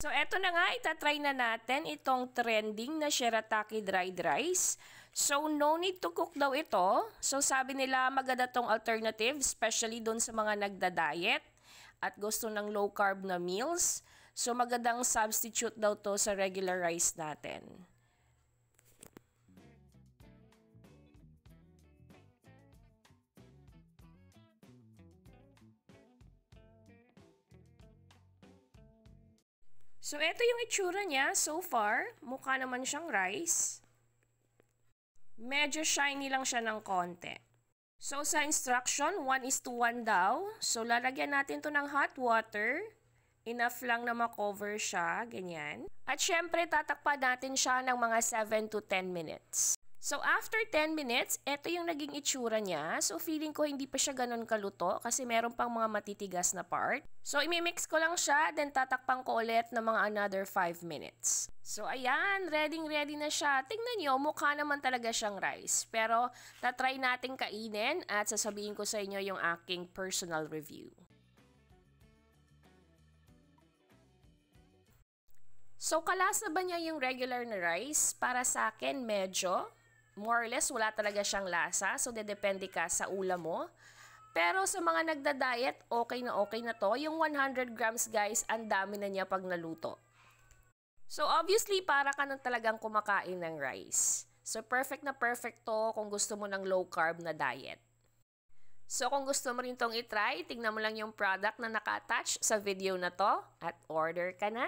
So, eto na nga, itatry na natin itong trending na shirataki dried rice. So, no need to cook daw ito. So, sabi nila maganda tong alternative, especially dun sa mga nagda-diet at gusto ng low carb na meals. So, magandang substitute daw to sa regular rice natin. So, ito yung itsura niya so far. Mukha naman siyang rice. Medyo shiny lang siya ng konti. So, sa instruction, 1:1 daw. So, lalagyan natin to ng hot water. Enough lang na makover siya, ganyan. At syempre, tatakpan natin siya ng mga 7 to 10 minutes. So, after 10 minutes, ito yung naging itsura niya. So, feeling ko hindi pa siya ganun kaluto kasi meron pang mga matitigas na part. So, imimix ko lang siya, then tatakpan ko ulit ng mga another 5 minutes. So, ayan, ready na siya. Tingnan nyo, mukha naman talaga siyang rice. Pero, tatry natin kainin at sasabihin ko sa inyo yung aking personal review. So, kalasa ba niya yung regular na rice? Para sa akin, medyo. More or less, wala talaga siyang lasa. So, depende ka sa ulam mo. Pero sa mga nagda-diet, okay na to. Yung 100 grams, guys, ang dami na niya pag naluto. So, obviously, para ka nang talagang kumakain ng rice. So, perfect na perfect to kung gusto mo ng low carb na diet. So, kung gusto mo rin tong itry, tingnan mo lang yung product na naka-attach sa video na to at order ka na!